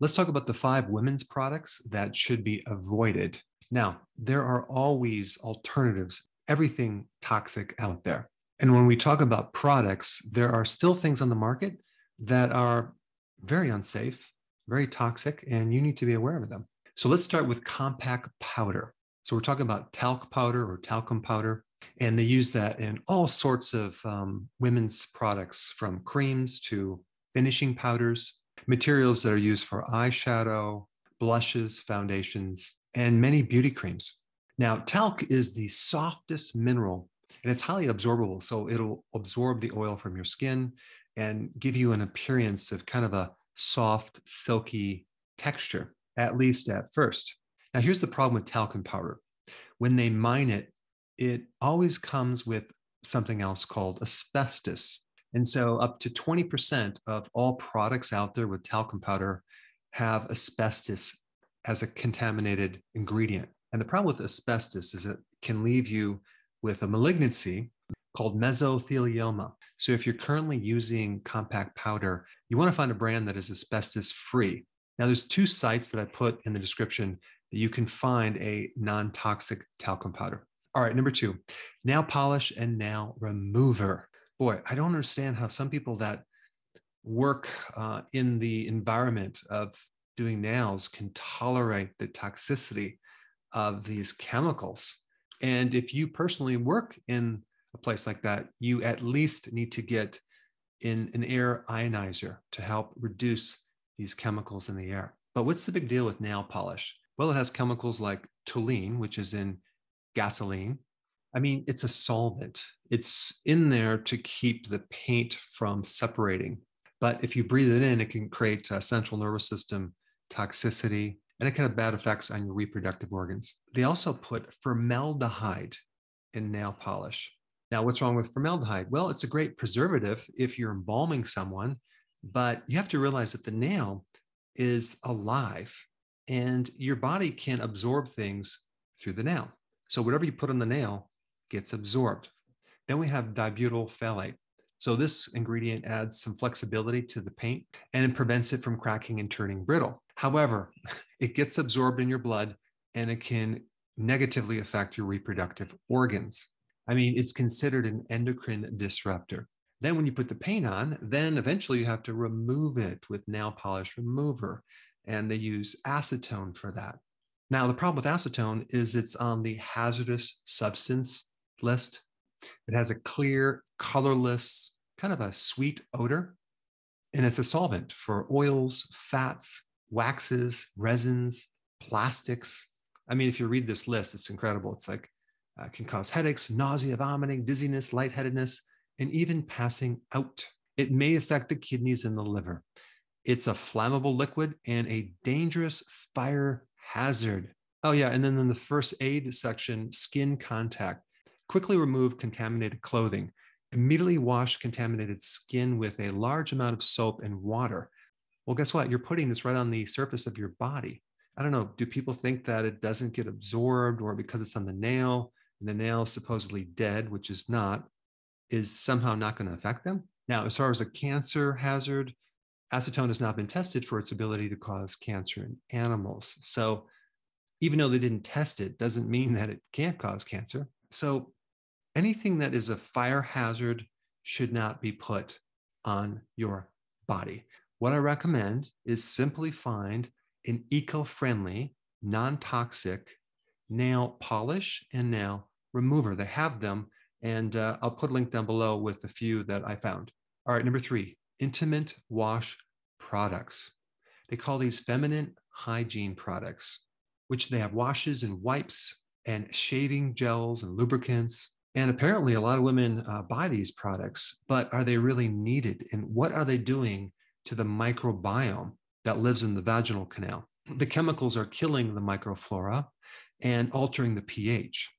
Let's talk about the 5 women's products that should be avoided. Now, there are always alternatives, everything toxic out there. And when we talk about products, there are still things on the market that are very unsafe, very toxic, and you need to be aware of them. So let's start with compact powder. So we're talking about talc powder or talcum powder, and they use that in all sorts of women's products, from creams to finishing powders, materials that are used for eyeshadow, blushes, foundations, and many beauty creams. Now, talc is the softest mineral and it's highly absorbable. So it'll absorb the oil from your skin and give you an appearance of kind of a soft, silky texture, at least at first. Now, here's the problem with talcum powder. When they mine it, it always comes with something else called asbestos. And so up to 20% of all products out there with talcum powder have asbestos as a contaminated ingredient. And the problem with asbestos is it can leave you with a malignancy called mesothelioma. So if you're currently using compact powder, you want to find a brand that is asbestos free. Now, there's 2 sites that I put in the description that you can find a non-toxic talcum powder. All right, number 2, nail polish and nail remover. Boy, I don't understand how some people that work in the environment of doing nails can tolerate the toxicity of these chemicals. And if you personally work in a place like that, you at least need to get in an air ionizer to help reduce these chemicals in the air. But what's the big deal with nail polish? Well, it has chemicals like toluene, which is in gasoline. I mean, it's a solvent. It's in there to keep the paint from separating. But if you breathe it in, it can create a central nervous system toxicity, and it can have bad effects on your reproductive organs. They also put formaldehyde in nail polish. Now, what's wrong with formaldehyde? Well, it's a great preservative if you're embalming someone, but you have to realize that the nail is alive and your body can absorb things through the nail. So whatever you put on the nail gets absorbed. Then we have dibutyl phthalate. So this ingredient adds some flexibility to the paint and it prevents it from cracking and turning brittle. However, it gets absorbed in your blood and it can negatively affect your reproductive organs. I mean, it's considered an endocrine disruptor. Then when you put the paint on, then eventually you have to remove it with nail polish remover. And they use acetone for that. Now, the problem with acetone is it's on the hazardous substance list. It has a clear, colorless, kind of a sweet odor. And it's a solvent for oils, fats, waxes, resins, plastics. I mean, if you read this list, it's incredible. It's like, can cause headaches, nausea, vomiting, dizziness, lightheadedness, and even passing out. It may affect the kidneys and the liver. It's a flammable liquid and a dangerous fire hazard. Oh, yeah. And then in the first aid section, skin contact. Quickly remove contaminated clothing. Immediately wash contaminated skin with a large amount of soap and water. Well, guess what? You're putting this right on the surface of your body. I don't know. Do people think that it doesn't get absorbed, or because it's on the nail and the nail is supposedly dead, which is not, is somehow not going to affect them? Now, as far as a cancer hazard, acetone has not been tested for its ability to cause cancer in animals. So even though they didn't test it, doesn't mean that it can't cause cancer. So anything that is a fire hazard should not be put on your body. What I recommend is simply find an eco-friendly, non-toxic nail polish and nail remover. They have them, and I'll put a link down below with a few that I found. All right, number 3, intimate wash products. They call these feminine hygiene products, which they have washes and wipes and shaving gels and lubricants. And apparently a lot of women buy these products, but are they really needed? And what are they doing to the microbiome that lives in the vaginal canal? The chemicals are killing the microflora and altering the pH.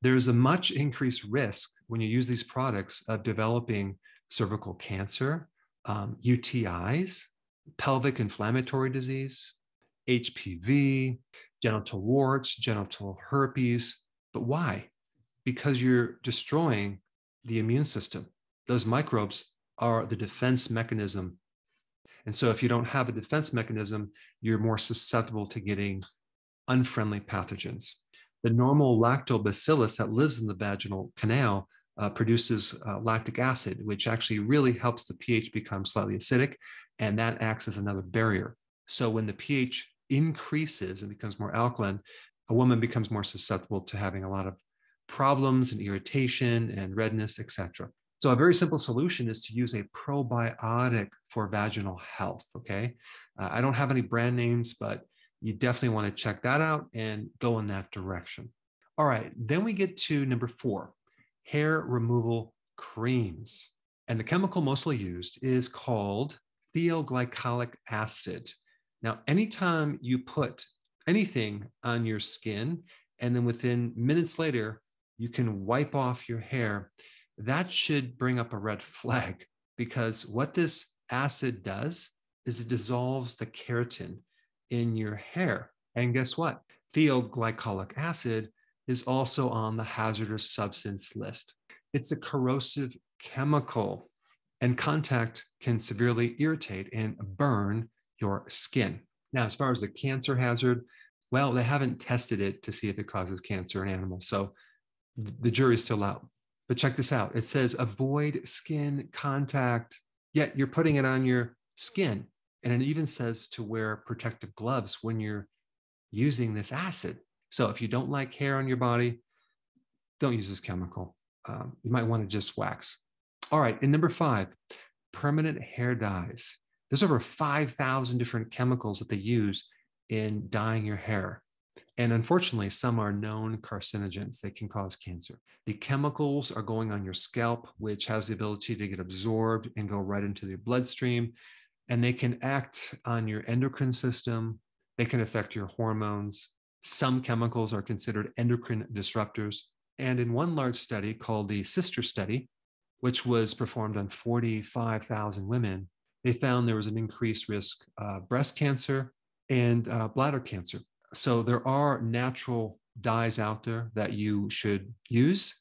There's a much increased risk when you use these products of developing cervical cancer, UTIs, pelvic inflammatory disease, HPV, genital warts, genital herpes. But why? Because you're destroying the immune system. Those microbes are the defense mechanism. And so if you don't have a defense mechanism, you're more susceptible to getting unfriendly pathogens. The normal lactobacillus that lives in the vaginal canal produces lactic acid, which actually really helps the pH become slightly acidic, and that acts as another barrier. So when the pH increases and becomes more alkaline, a woman becomes more susceptible to having a lot of problems and irritation and redness, etc. So a very simple solution is to use a probiotic for vaginal health, okay? I don't have any brand names, but you definitely want to check that out and go in that direction. All right, then we get to number 4, hair removal creams. And the chemical mostly used is called thioglycolic acid. Now, anytime you put anything on your skin and then within minutes later, you can wipe off your hair, that should bring up a red flag, because what this acid does is it dissolves the keratin in your hair. And guess what? Thioglycolic acid is also on the hazardous substance list. It's a corrosive chemical, and contact can severely irritate and burn your skin. Now, as far as the cancer hazard, well, they haven't tested it to see if it causes cancer in animals, so the jury's still out. But check this out. It says avoid skin contact, yet you're putting it on your skin. And it even says to wear protective gloves when you're using this acid. So if you don't like hair on your body, don't use this chemical. You might want to just wax. All right, and number 5, permanent hair dyes. There's over 5,000 different chemicals that they use in dyeing your hair. And unfortunately, some are known carcinogens. They can cause cancer. The chemicals are going on your scalp, which has the ability to get absorbed and go right into your bloodstream. And they can act on your endocrine system. They can affect your hormones. Some chemicals are considered endocrine disruptors. And in one large study called the Sister Study, which was performed on 45,000 women, they found there was an increased risk of breast cancer and bladder cancer. So there are natural dyes out there that you should use.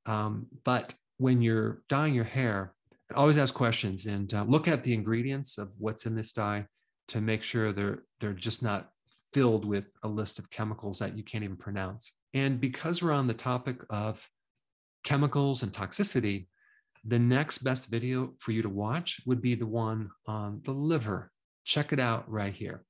But when you're dyeing your hair, always ask questions and look at the ingredients of what's in this dye to make sure they're just not filled with a list of chemicals that you can't even pronounce. And because we're on the topic of chemicals and toxicity, the next best video for you to watch would be the one on the liver. Check it out right here.